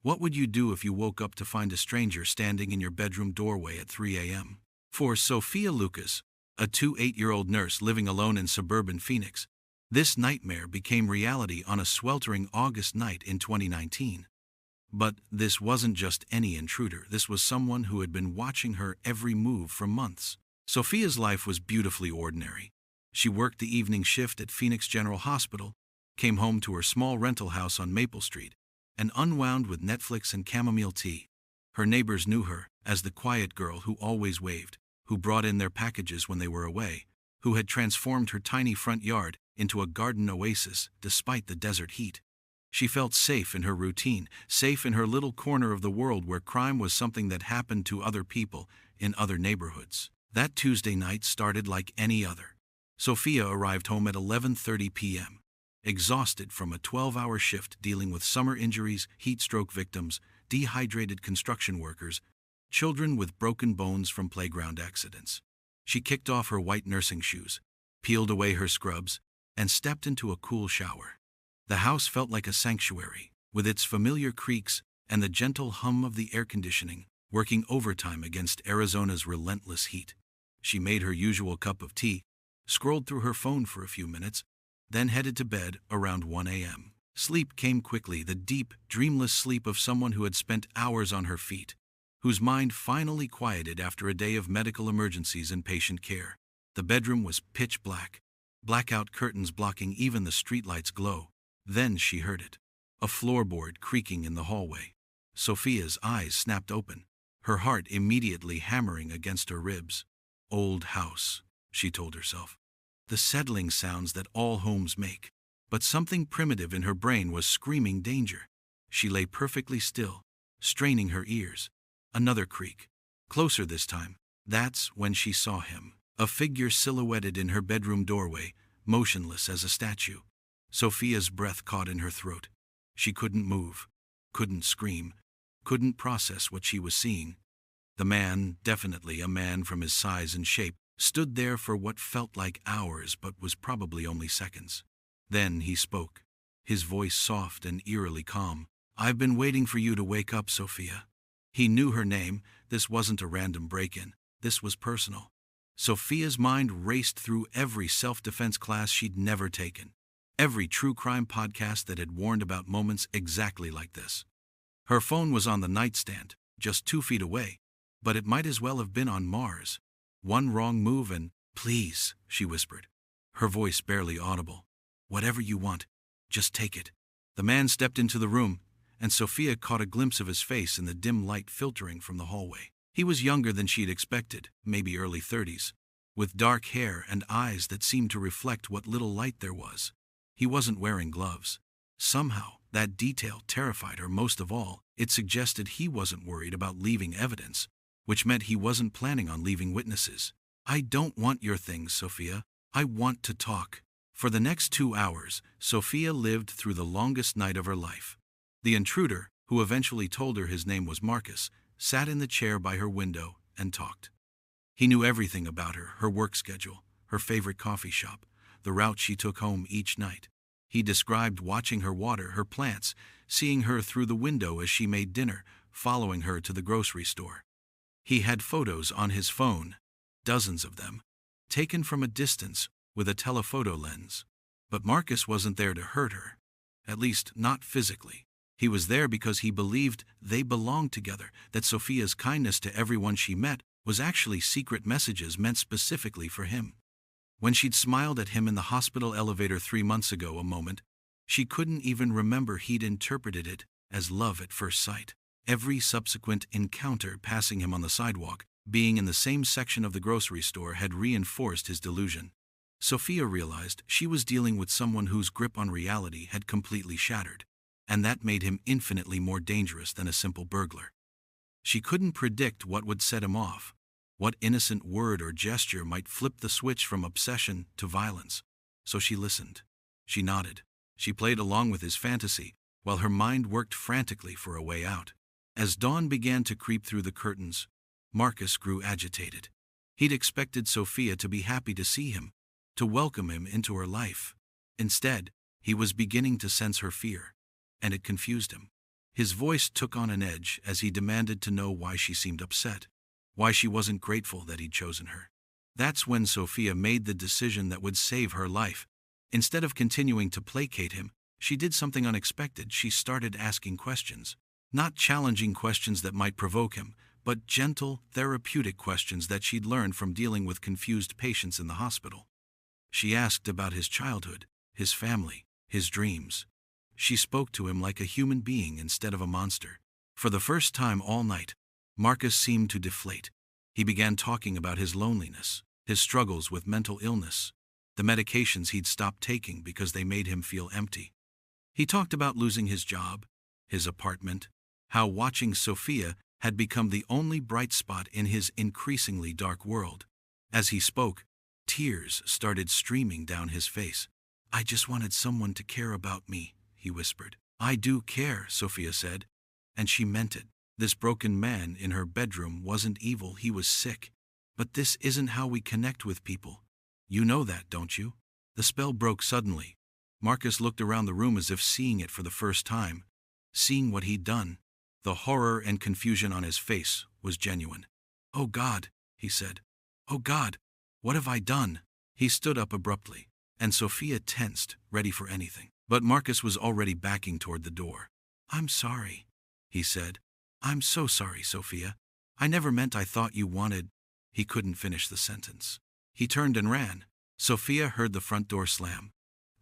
What would you do if you woke up to find a stranger standing in your bedroom doorway at 3 a.m.? For Sophia Lucas, a 28-year-old nurse living alone in suburban Phoenix, this nightmare became reality on a sweltering August night in 2019. But this wasn't just any intruder. This was someone who had been watching her every move for months. Sophia's life was beautifully ordinary. She worked the evening shift at Phoenix General Hospital, came home to her small rental house on Maple Street, and unwound with Netflix and chamomile tea. Her neighbors knew her as the quiet girl who always waved, who brought in their packages when they were away, who had transformed her tiny front yard into a garden oasis despite the desert heat. She felt safe in her routine, safe in her little corner of the world where crime was something that happened to other people in other neighborhoods. That Tuesday night started like any other. Sophia arrived home at 11:30 p.m., exhausted from a 12-hour shift dealing with summer injuries, heat stroke victims, dehydrated construction workers, children with broken bones from playground accidents. She kicked off her white nursing shoes, peeled away her scrubs, and stepped into a cool shower. The house felt like a sanctuary, with its familiar creaks and the gentle hum of the air conditioning working overtime against Arizona's relentless heat. She made her usual cup of tea, scrolled through her phone for a few minutes, then headed to bed around 1 a.m. Sleep came quickly, the deep, dreamless sleep of someone who had spent hours on her feet, whose mind finally quieted after a day of medical emergencies and patient care. The bedroom was pitch black, blackout curtains blocking even the streetlight's glow. Then she heard it, a floorboard creaking in the hallway. Sophia's eyes snapped open, her heart immediately hammering against her ribs. Old house, she told herself. The settling sounds that all homes make. But something primitive in her brain was screaming danger. She lay perfectly still, straining her ears. Another creak. Closer this time. That's when she saw him. A figure silhouetted in her bedroom doorway, motionless as a statue. Sophia's breath caught in her throat. She couldn't move, couldn't scream, couldn't process what she was seeing. The man, definitely a man from his size and shape, stood there for what felt like hours but was probably only seconds. Then he spoke, his voice soft and eerily calm. "I've been waiting for you to wake up, Sophia." He knew her name. This wasn't a random break-in. This was personal. Sophia's mind raced through every self-defense class she'd never taken, every true crime podcast that had warned about moments exactly like this. Her phone was on the nightstand, just 2 feet away, but it might as well have been on Mars. One wrong move and, "Please," she whispered, her voice barely audible. "Whatever you want, just take it." The man stepped into the room, and Sophia caught a glimpse of his face in the dim light filtering from the hallway. He was younger than she'd expected, maybe early 30s, with dark hair and eyes that seemed to reflect what little light there was. He wasn't wearing gloves. Somehow, that detail terrified her most of all. It suggested he wasn't worried about leaving evidence, which meant he wasn't planning on leaving witnesses. "I don't want your things, Sophia. I want to talk." For the next 2 hours, Sophia lived through the longest night of her life. The intruder, who eventually told her his name was Marcus, sat in the chair by her window and talked. He knew everything about her work schedule, her favorite coffee shop, the route she took home each night. He described watching her water her plants, seeing her through the window as she made dinner, following her to the grocery store. He had photos on his phone, dozens of them, taken from a distance with a telephoto lens. But Marcus wasn't there to hurt her, at least not physically. He was there because he believed they belonged together, that Sophia's kindness to everyone she met was actually secret messages meant specifically for him. When she'd smiled at him in the hospital elevator 3 months ago a moment, she couldn't even remember he'd interpreted it as love at first sight. Every subsequent encounter passing him on the sidewalk, being in the same section of the grocery store, had reinforced his delusion. Sophia realized she was dealing with someone whose grip on reality had completely shattered, and that made him infinitely more dangerous than a simple burglar. She couldn't predict what would set him off, what innocent word or gesture might flip the switch from obsession to violence. So she listened. She nodded. She played along with his fantasy, while her mind worked frantically for a way out. As dawn began to creep through the curtains, Marcus grew agitated. He'd expected Sophia to be happy to see him, to welcome him into her life. Instead, he was beginning to sense her fear, and it confused him. His voice took on an edge as he demanded to know why she seemed upset, why she wasn't grateful that he'd chosen her. That's when Sophia made the decision that would save her life. Instead of continuing to placate him, she did something unexpected. She started asking questions. Not challenging questions that might provoke him, but gentle, therapeutic questions that she'd learned from dealing with confused patients in the hospital. She asked about his childhood, his family, his dreams. She spoke to him like a human being instead of a monster. For the first time all night, Marcus seemed to deflate. He began talking about his loneliness, his struggles with mental illness, the medications he'd stopped taking because they made him feel empty. He talked about losing his job, his apartment, how watching Sophia had become the only bright spot in his increasingly dark world. As he spoke, tears started streaming down his face. "I just wanted someone to care about me," he whispered. "I do care," Sophia said, and she meant it. This broken man in her bedroom wasn't evil, he was sick. But this isn't how we connect with people. You know that, don't you? The spell broke suddenly. Marcus looked around the room as if seeing it for the first time, seeing what he'd done. The horror and confusion on his face was genuine. "Oh God," he said. "Oh God, what have I done?" He stood up abruptly, and Sophia tensed, ready for anything. But Marcus was already backing toward the door. "I'm sorry," he said. "I'm so sorry, Sophia. I never meant I thought you wanted—" He couldn't finish the sentence. He turned and ran. Sophia heard the front door slam,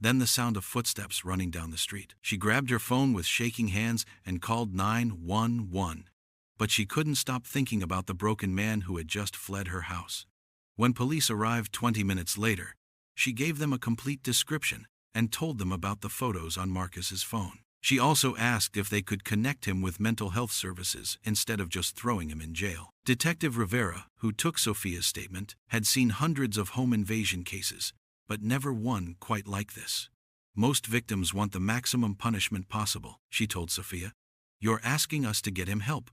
then the sound of footsteps running down the street. She grabbed her phone with shaking hands and called 911. But she couldn't stop thinking about the broken man who had just fled her house. When police arrived 20 minutes later, she gave them a complete description and told them about the photos on Marcus's phone. She also asked if they could connect him with mental health services instead of just throwing him in jail. Detective Rivera, who took Sophia's statement, had seen hundreds of home invasion cases, but never one quite like this. "Most victims want the maximum punishment possible," she told Sophia. "You're asking us to get him help.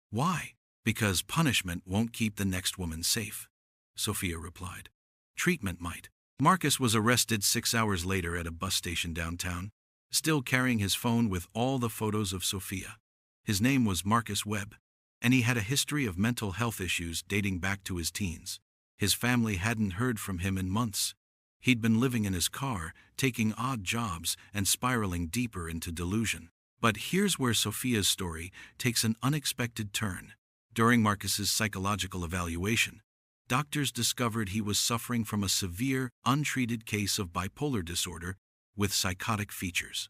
Why?" "Because punishment won't keep the next woman safe," Sophia replied. "Treatment might." Marcus was arrested 6 hours later at a bus station downtown, still carrying his phone with all the photos of Sophia. His name was Marcus Webb, and he had a history of mental health issues dating back to his teens. His family hadn't heard from him in months. He'd been living in his car, taking odd jobs, and spiraling deeper into delusion. But here's where Sophia's story takes an unexpected turn. During Marcus's psychological evaluation, doctors discovered he was suffering from a severe, untreated case of bipolar disorder with psychotic features.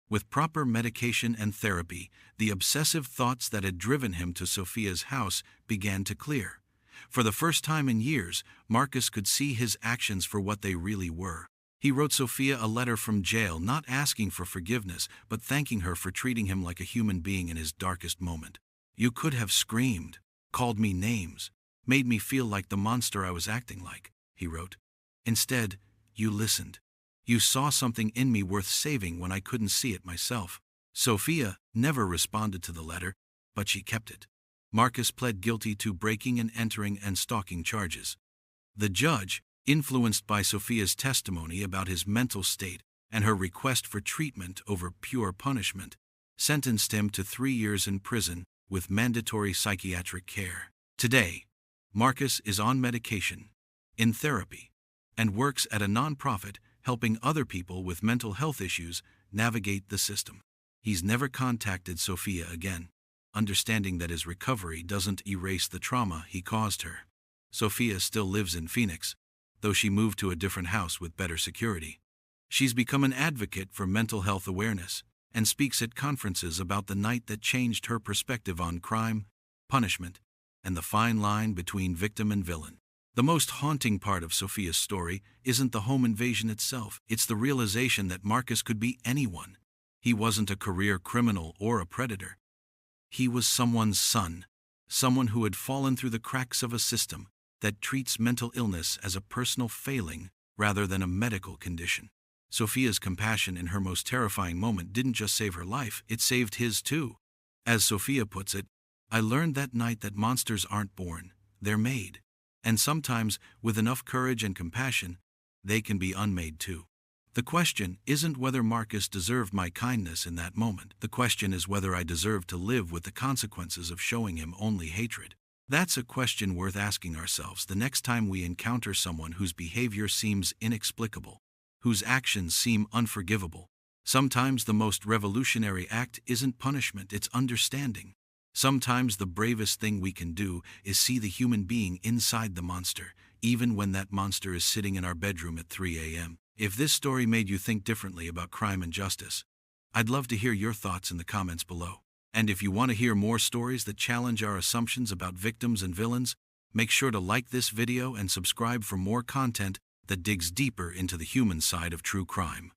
With proper medication and therapy, the obsessive thoughts that had driven him to Sophia's house began to clear. For the first time in years, Marcus could see his actions for what they really were. He wrote Sophia a letter from jail, not asking for forgiveness, but thanking her for treating him like a human being in his darkest moment. "You could have screamed, called me names, made me feel like the monster I was acting like," he wrote. "Instead, you listened. You saw something in me worth saving when I couldn't see it myself." Sophia never responded to the letter, but she kept it. Marcus pled guilty to breaking and entering and stalking charges. The judge, influenced by Sophia's testimony about his mental state and her request for treatment over pure punishment, sentenced him to 3 years in prison with mandatory psychiatric care. Today, Marcus is on medication, in therapy, and works at a nonprofit helping other people with mental health issues navigate the system. He's never contacted Sophia again, understanding that his recovery doesn't erase the trauma he caused her. Sophia still lives in Phoenix, though she moved to a different house with better security. She's become an advocate for mental health awareness and speaks at conferences about the night that changed her perspective on crime, punishment, and the fine line between victim and villain. The most haunting part of Sophia's story isn't the home invasion itself, it's the realization that Marcus could be anyone. He wasn't a career criminal or a predator. He was someone's son, someone who had fallen through the cracks of a system that treats mental illness as a personal failing rather than a medical condition. Sophia's compassion in her most terrifying moment didn't just save her life, it saved his too. As Sophia puts it, "I learned that night that monsters aren't born, they're made. And sometimes, with enough courage and compassion, they can be unmade too." The question isn't whether Marcus deserved my kindness in that moment. The question is whether I deserve to live with the consequences of showing him only hatred. That's a question worth asking ourselves the next time we encounter someone whose behavior seems inexplicable, whose actions seem unforgivable. Sometimes the most revolutionary act isn't punishment, it's understanding. Sometimes the bravest thing we can do is see the human being inside the monster, even when that monster is sitting in our bedroom at 3 a.m. If this story made you think differently about crime and justice, I'd love to hear your thoughts in the comments below. And if you want to hear more stories that challenge our assumptions about victims and villains, make sure to like this video and subscribe for more content that digs deeper into the human side of true crime.